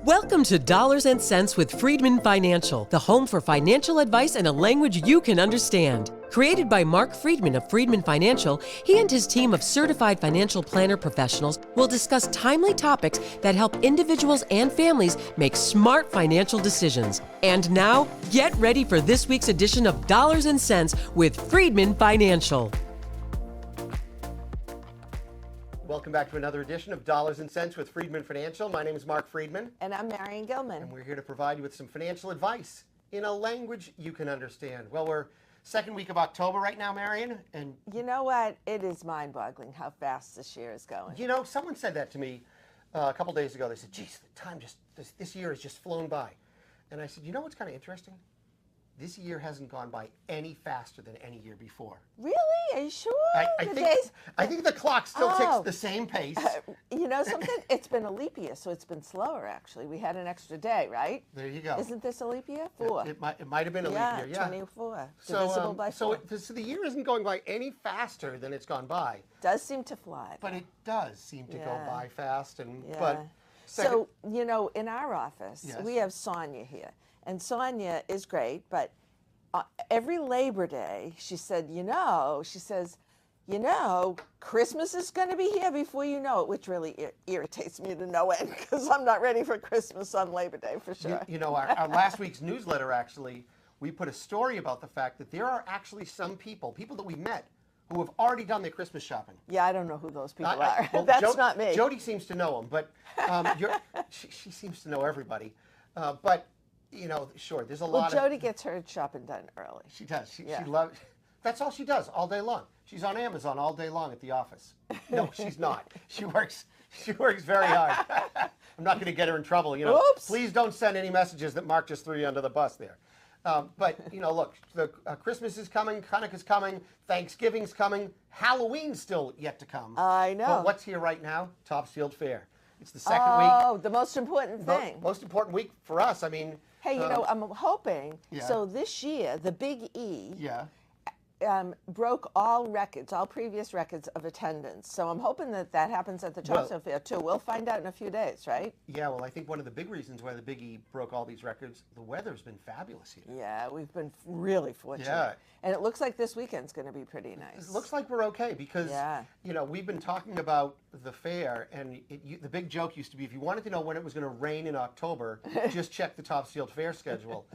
Welcome to Dollars and Cents with Freedman Financial, the home for financial advice in a language you can understand. Created by Marc Freedman of Freedman Financial, he and his team of certified financial planner professionals will discuss timely topics that help individuals and families make smart financial decisions. And now, get ready for this week's edition of Dollars and Cents with Freedman Financial. Welcome back to another edition of Dollars and Cents with Freedman Financial. My name is Marc Freedman. And I'm Marion Gilman. And we're here to provide you with some financial advice in a language you can understand. Well, we're second week of October right now, Marion. And you know what? It is mind-boggling how fast this year is going. You know, someone said that to me a couple days ago. They said, geez, the time this year has just flown by. And I said, you know what's kind of interesting? This year hasn't gone by any faster than any year before. Really? Are you sure? I think the clock still ticks the same pace. You know something? It's been a leap year, so it's been slower, actually. We had an extra day, right? There you go. Isn't this a leap year? 4. It might have been a leap year, yeah. 24. Divisible by 4. So the year isn't going by any faster than it's gone by. Does seem to fly. But it does seem to go by fast. So, you know, in our office, we have Sonia here. And Sonia is great, but every Labor Day, she says, Christmas is going to be here before you know it, which really irritates me to no end because I'm not ready for Christmas on Labor Day for sure. You know, our last week's newsletter, actually, we put a story about the fact that there are actually some people that we met, who have already done their Christmas shopping. Yeah, I don't know who those people are. Well, That's not me. Jody seems to know them, but she seems to know everybody. But you know, sure, there's a lot of... Well, Jody gets her shopping done early. She does. She loves... That's all she does all day long. She's on Amazon all day long at the office. No, she's not. She works very hard. I'm not going to get her in trouble, you know. Oops. Please don't send any messages that Mark just threw you under the bus there. But, you know, look, Christmas is coming, Hanukkah's coming, Thanksgiving's coming, Halloween's still yet to come. I know. But what's here right now? Topsfield Fair. It's the second week. Oh, the most important thing. Most important week for us. I mean... Hey, you know, I'm hoping, so this year, the Big E broke all previous records of attendance. So I'm hoping that happens at the Topsfield Fair, too. We'll find out in a few days, right? Yeah, well, I think one of the big reasons why the Big E broke all these records, the weather's been fabulous here. Yeah, we've been really fortunate. Yeah. And it looks like this weekend's going to be pretty nice. It looks like we're okay because, you know, we've been talking about the fair, and the big joke used to be if you wanted to know when it was going to rain in October, just check the Topsfield Fair schedule.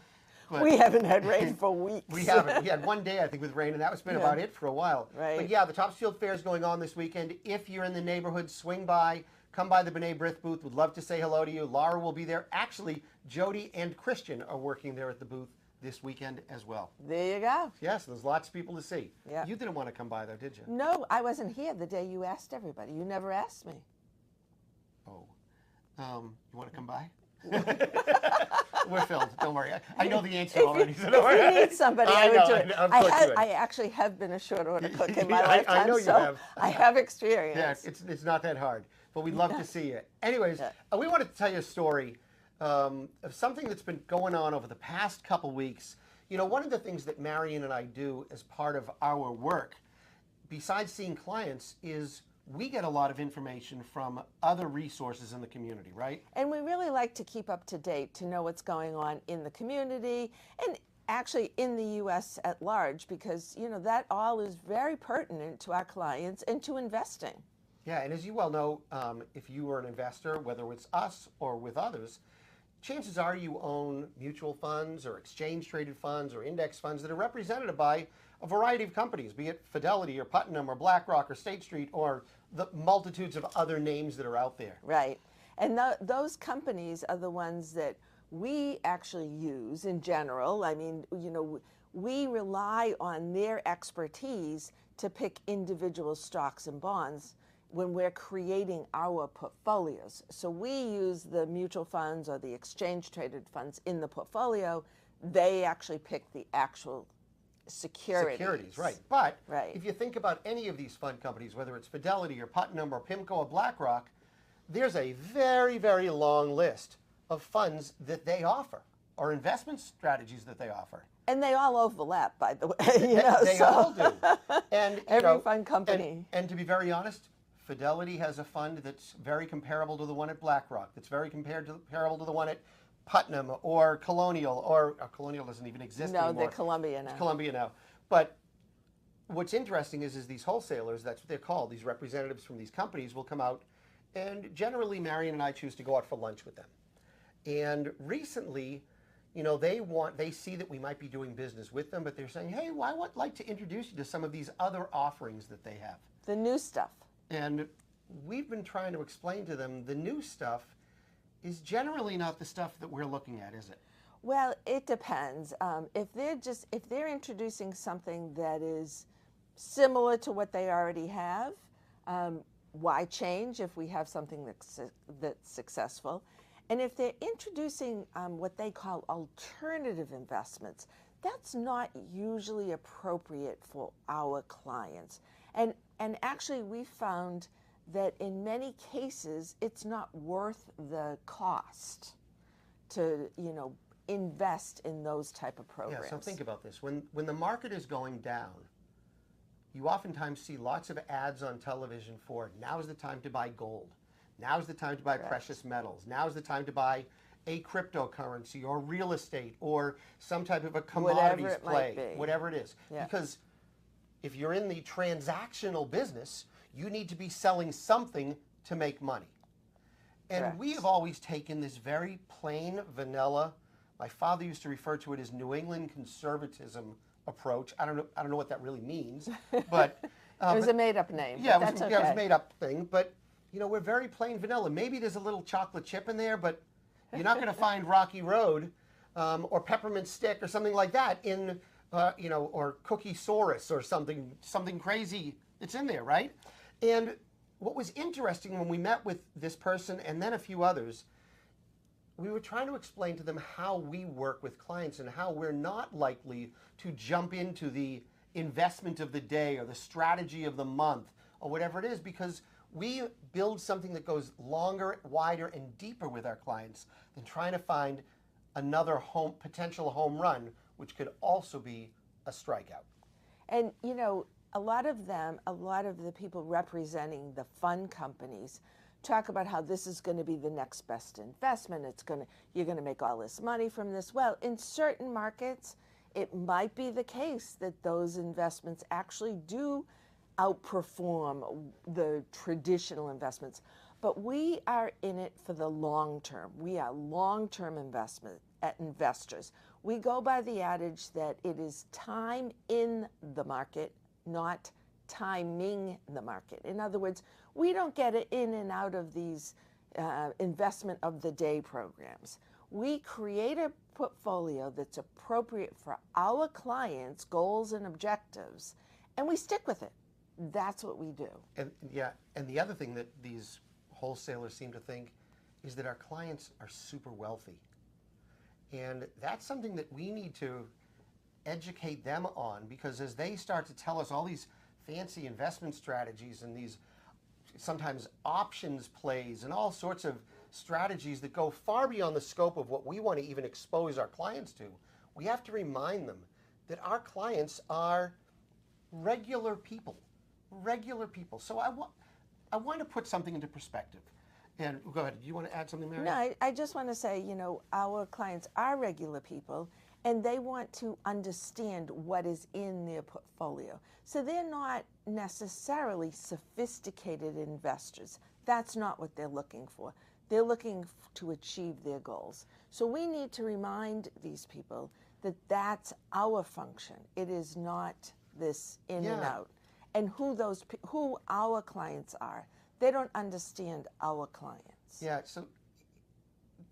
But we haven't had rain for weeks. We haven't. We had one day, I think, with rain, and that's been about it for a while. Right. But yeah, the Topsfield Fair is going on this weekend. If you're in the neighborhood, swing by. Come by the B'nai B'rith booth. Would love to say hello to you. Laura will be there. Actually, Jody and Christian are working there at the booth this weekend as well. There you go. Yes, there's lots of people to see. Yeah. You didn't want to come by, though, did you? No, I wasn't here the day you asked everybody. You never asked me. Oh. You want to come by? We're filled. Don't worry. I know the answer already. If you need somebody, I would do it. I actually have been a short order cook in my lifetime, I know you have. I have experience. Yeah, it's not that hard, but we'd love to see you. Anyways, we wanted to tell you a story of something that's been going on over the past couple weeks. You know, one of the things that Marion and I do as part of our work, besides seeing clients, is we get a lot of information from other resources in the community, right? And we really like to keep up to date to know what's going on in the community and actually in the U.S. at large because, you know, that all is very pertinent to our clients and to investing. Yeah, and as you well know, if you are an investor, whether it's us or with others, chances are you own mutual funds or exchange-traded funds or index funds that are represented by a variety of companies, be it Fidelity or Putnam or BlackRock or State Street or the multitudes of other names that are out there. Right. And those companies are the ones that we actually use in general. I mean, you know, we rely on their expertise to pick individual stocks and bonds when we're creating our portfolios. So we use the mutual funds or the exchange-traded funds in the portfolio. They actually pick the actual securities, right. But if you think about any of these fund companies, whether it's Fidelity or Putnam or PIMCO or BlackRock, there's a very, very long list of funds that they offer or investment strategies that they offer. And they all overlap, by the way. They all do. And every fund company. And to be very honest, Fidelity has a fund that's very comparable to the one at BlackRock, that's very comparable to the one at Putnam or Colonial, or Colonial doesn't even exist No, anymore. they're Columbia now. It's Columbia now. But what's interesting is these wholesalers, that's what they're called, these representatives from these companies will come out, and generally Marion and I choose to go out for lunch with them. And recently, you know, they see that we might be doing business with them, but they're saying, hey, well, I would like to introduce you to some of these other offerings that they have. The new stuff. And we've been trying to explain to them the new stuff is generally not the stuff that we're looking at, is it? Well, it depends. If they're introducing something that is similar to what they already have, why change if we have something that's successful? And if they're introducing what they call alternative investments, that's not usually appropriate for our clients. And actually, we found that in many cases, it's not worth the cost to, you know, invest in those type of programs. Yeah, so think about this. When the market is going down, you oftentimes see lots of ads on television for now's the time to buy gold. Now's the time to buy precious metals. Now's the time to buy a cryptocurrency or real estate or some type of a commodities play, whatever it is. Yeah. Because if you're in the transactional business, you need to be selling something to make money. And we have always taken this very plain, vanilla, my father used to refer to it as New England conservatism approach. I don't know what that really means, but it was a made-up name. Yeah, it was a made-up thing. But you know, we're very plain vanilla. Maybe there's a little chocolate chip in there, but you're not going to find Rocky Road or Peppermint Stick or something like that in, you know, or Cookie Saurus or something crazy that's in there, right? And what was interesting when we met with this person and then a few others, we were trying to explain to them how we work with clients and how we're not likely to jump into the investment of the day or the strategy of the month or whatever it is, because we build something that goes longer, wider, and deeper with our clients than trying to find another potential home run, which could also be a strikeout. And you know, a lot of the people representing the fund companies talk about how this is going to be the next best investment. You're going to make all this money from this. Well, in certain markets, it might be the case that those investments actually do outperform the traditional investments. But we are in it for the long term. We are long-term investors. We go by the adage that it is time in the market, not timing the market. In other words, we don't get it in and out of these investment of the day programs. We create a portfolio that's appropriate for our clients' goals and objectives, and we stick with it. That's what we do. And yeah, and the other thing that these wholesalers seem to think is that our clients are super wealthy. And that's something that we need to educate them on, because as they start to tell us all these fancy investment strategies and these sometimes options plays and all sorts of strategies that go far beyond the scope of what we want to even expose our clients to, we have to remind them that our clients are regular people. Regular people. So I want to put something into perspective. And go ahead. Do you want to add something, Mary? No, I just want to say, you know, our clients are regular people, and they want to understand what is in their portfolio. So they're not necessarily sophisticated investors. That's not what they're looking for. They're looking to achieve their goals. So we need to remind these people that that's our function. It is not this in and out. And who our clients are. They don't understand our clients. Yeah, so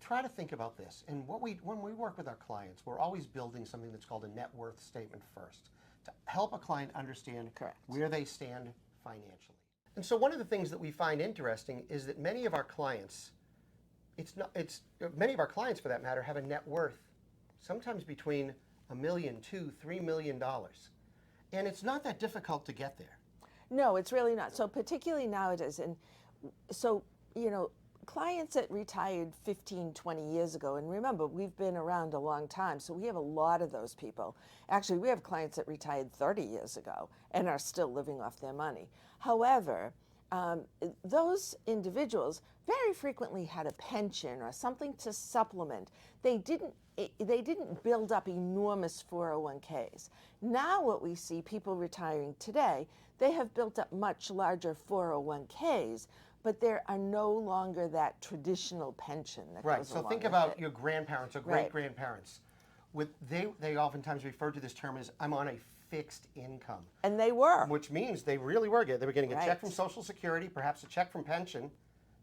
try to think about this. And when we work with our clients, we're always building something that's called a net worth statement first to help a client understand where they stand financially. And so one of the things that we find interesting is that many of our clients, many of our clients for that matter, have a net worth sometimes between $1 million, $2, $3 million. And it's not that difficult to get there. No, it's really not. So particularly nowadays, and so, you know, clients that retired 15, 20 years ago, and remember, we've been around a long time, so we have a lot of those people. Actually, we have clients that retired 30 years ago and are still living off their money. However, those individuals very frequently had a pension or something to supplement. They didn't build up enormous 401ks. Now what we see people retiring today, they have built up much larger 401ks, but there are no longer that traditional pension that Right. goes So along think with about it. your grandparents or great-grandparents. They oftentimes refer to this term as, I'm on a fixed income. And they were. Which means they really were good. They were getting a check Right. from Social Security, perhaps a check from pension.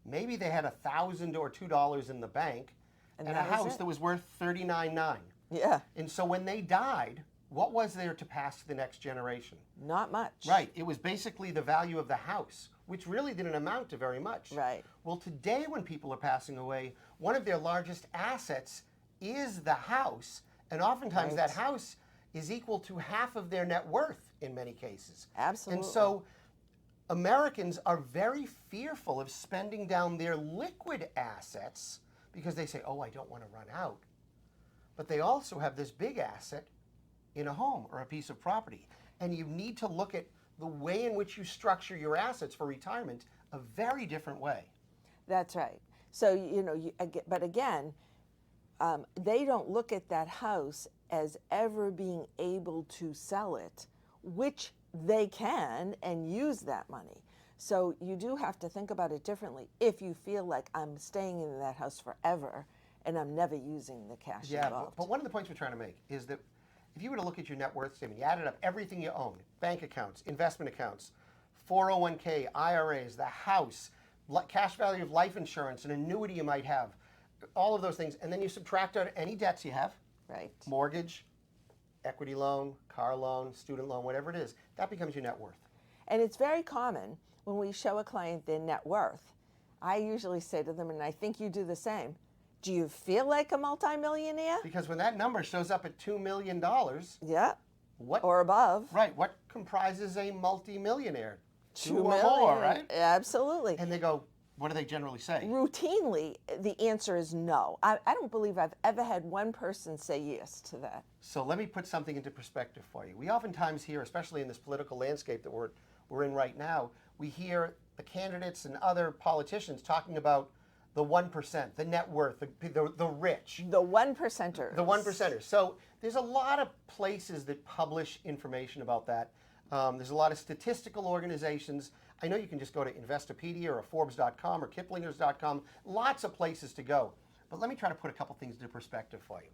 Maybe they had $1,000 or $2 in the bank and a that was house it. that was worth $39,900. Yeah, And so when they died, what was there to pass to the next generation? not much. Right. It was basically the value of the house, which really didn't amount to very much. Right. Well, today when people are passing away, one of their largest assets is the house, and oftentimes Right. that house is equal to half of their net worth in many cases. Absolutely. And so Americans are very fearful of spending down their liquid assets because they say, oh, I don't want to run out. But they also have this big asset in a home or a piece of property. And you need to look at the way in which you structure your assets for retirement a very different way. That's right. So, but again, they don't look at that house as ever being able to sell it, which they can, and use that money. So you do have to think about it differently if you feel like I'm staying in that house forever and I'm never using the cash involved. But one of the points we're trying to make is that if you were to look at your net worth statement, you added up everything you own, bank accounts, investment accounts, 401k, IRAs, the house, cash value of life insurance, an annuity you might have, all of those things, and then you subtract out any debts you have, Right. mortgage, equity loan, car loan, student loan, whatever it is, that becomes your net worth. And it's very common when we show a client their net worth, I usually say to them, and I think you do the same, do you feel like a multimillionaire? Because when that number shows up at $2 million, Yeah. what Or above. right, what comprises a multimillionaire? 2 or million. more, right? Absolutely. And they go, what do they generally say? Routinely, the answer is no. I don't believe I've ever had one person say yes to that. So let me put something into perspective for you. We oftentimes hear, especially in this political landscape that we're in right now, we hear the candidates and other politicians talking about the 1%, the net worth, the rich. The 1%ers. The 1%ers. So there's a lot of places that publish information about that. There's a lot of statistical organizations. I know you can just go to Investopedia or Forbes.com or Kiplingers.com. Lots of places to go. But let me try to put a couple things into perspective for you.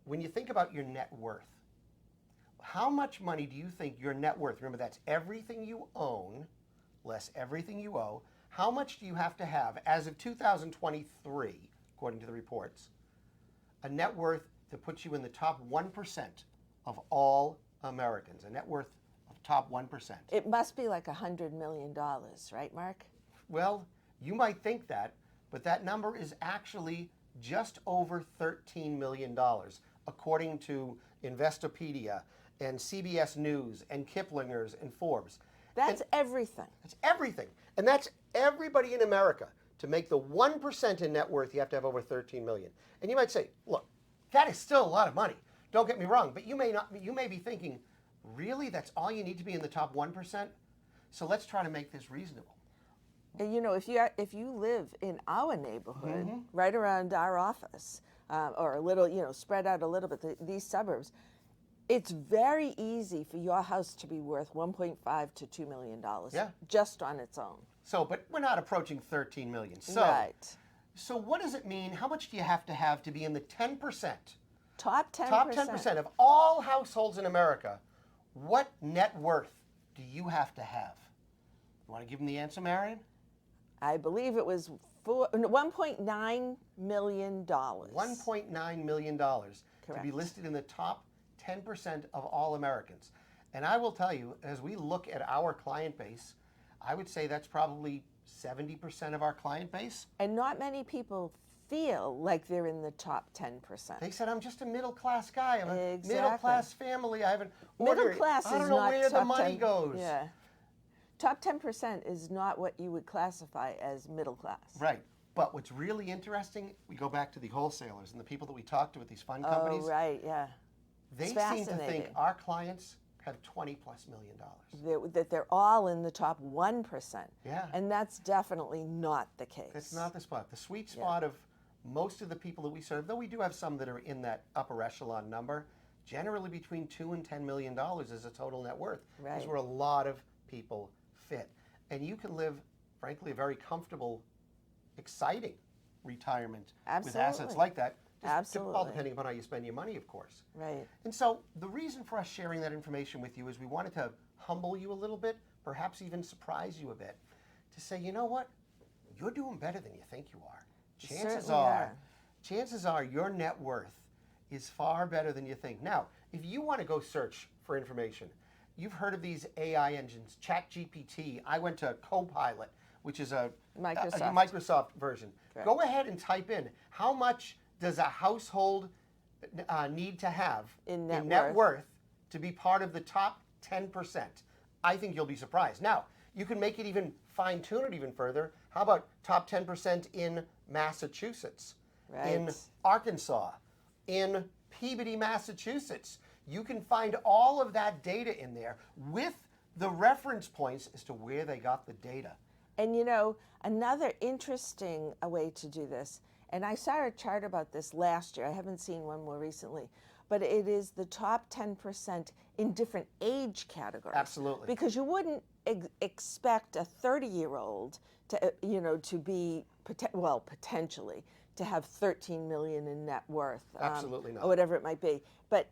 When you think about your net worth, how much money do you think your net worth, remember that's everything you own less everything you owe, how much do you have to have as of 2023, according to the reports, a net worth that puts you in the top 1% of all Americans, a net worth of top 1%? It must be like $100 million, right, Mark? Well, you might think that, but that number is actually just over $13 million, according to Investopedia and CBS News and Kiplingers and Forbes. That's everything. That's everything. And that's everybody in America. To make the 1% in net worth, you have to have over 13 million. And you might say, look, that is still a lot of money. Don't get me wrong, but you may be thinking, really, that's all you need to be in the top 1%? So let's try to make this reasonable. You know, if you live in our neighborhood, right around our office, or a little, spread out a little bit, these suburbs, it's very easy for your house to be worth $1.5 to $2 million just on its own. So, but we're not approaching 13 million. So, right. So what does it mean? How much do you have to be in the 10%? Top 10%. Top 10% of all households in America. What net worth do you have to have? You want to give them the answer, Marion? I believe it was $1.9 million. $1.9 million to be listed in the top 10% of all Americans. And I will tell you, as we look at our client base, I would say that's probably 70% of our client base. And not many people feel like they're in the top 10%. They said, I'm just a middle-class guy. I'm a Exactly. middle-class family. I haven't Middle class is not I don't know where the top money 10. goes. Yeah. Top 10% is not what you would classify as middle class. Right. But what's really interesting, we go back to the wholesalers and the people that we talk to at these fund companies. Oh, right, yeah. They It's seem to think fascinating. our clients have $20+ million. That they're all in the top 1%. Yeah. And that's definitely not the case. That's not the spot. The sweet spot of most of the people that we serve, though we do have some that are in that upper echelon number, generally between $2 and $10 million is a total net worth. Right. Is where a lot of people fit. And you can live, frankly, a very comfortable, exciting retirement with assets like that. Absolutely. All depending upon how you spend your money, of course. Right. And so the reason for us sharing that information with you is we wanted to humble you a little bit, perhaps even surprise you a bit, to say, you know what? You're doing better than you think you are. Chances are your net worth is far better than you think. Now, if you want to go search for information, you've heard of these AI engines, ChatGPT. I went to Copilot, which is a Microsoft version. Correct. Go ahead and type in, how much does a household need to have in net worth to be part of the top 10%? I think you'll be surprised. Now, you can make it even fine-tune it even further. How about top 10% in Massachusetts, in Arkansas, in Peabody, Massachusetts? You can find all of that data in there with the reference points as to where they got the data. And you know, another interesting way to do this, and I saw a chart about this last year, I haven't seen one more recently, but it is the top 10% in different age categories. Absolutely. Because you wouldn't expect a 30-year-old to, you know, to be, potentially, to have 13 million in net worth. Absolutely not. Or whatever it might be. But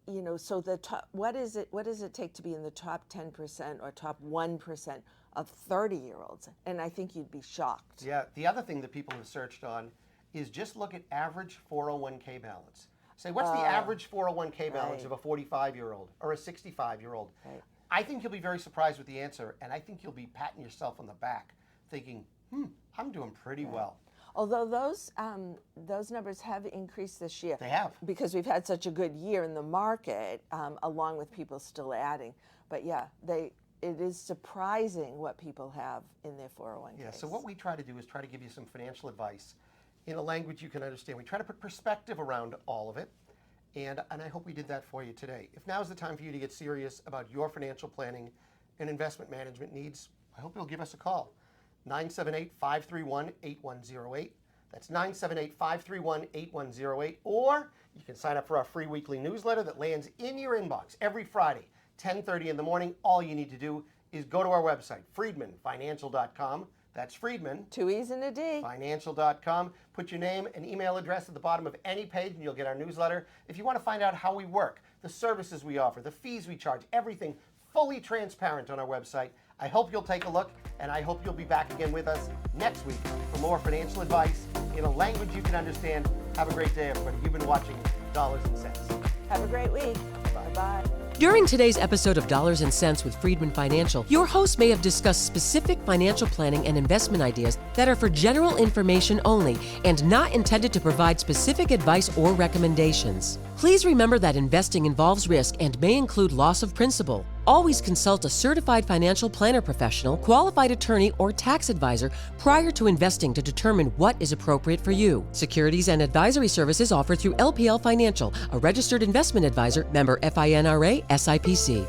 you know, so the top, what does it take to be in the top 10% or top 1% of 30-year-olds? And I think you'd be shocked. Yeah, the other thing that people have searched on is just look at average 401k balance. Say, what's the average 401k balance of a 45-year-old or a 65-year-old? Right. I think you'll be very surprised with the answer, and I think you'll be patting yourself on the back, thinking, I'm doing pretty well. Although those numbers have increased this year. They have. Because we've had such a good year in the market, along with people still adding. But yeah, it is surprising what people have in their 401k. Yeah, so what we try to do is try to give you some financial advice in a language you can understand. We try to put perspective around all of it, and I hope we did that for you today. If now is the time for you to get serious about your financial planning and investment management needs, I hope you'll give us a call. 978-531-8108. That's 978-531-8108. Or you can sign up for our free weekly newsletter that lands in your inbox every Friday, 10:30 in the morning. All you need to do is go to our website, freedmanfinancial.com. That's Freedman. 2 E's and a D. Financial.com. Put your name and email address at the bottom of any page and you'll get our newsletter. If you want to find out how we work, the services we offer, the fees we charge, everything fully transparent on our website. I hope you'll take a look, and I hope you'll be back again with us next week for more financial advice in a language you can understand. Have a great day, everybody. You've been watching Dollars and Cents. Have a great week. Bye-bye. During today's episode of Dollars and Cents with Freedman Financial, your host may have discussed specific financial planning and investment ideas that are for general information only and not intended to provide specific advice or recommendations. Please remember that investing involves risk and may include loss of principal. Always consult a certified financial planner professional, qualified attorney, or tax advisor prior to investing to determine what is appropriate for you. Securities and advisory services offered through LPL Financial, a registered investment advisor, member FINRA, SIPC.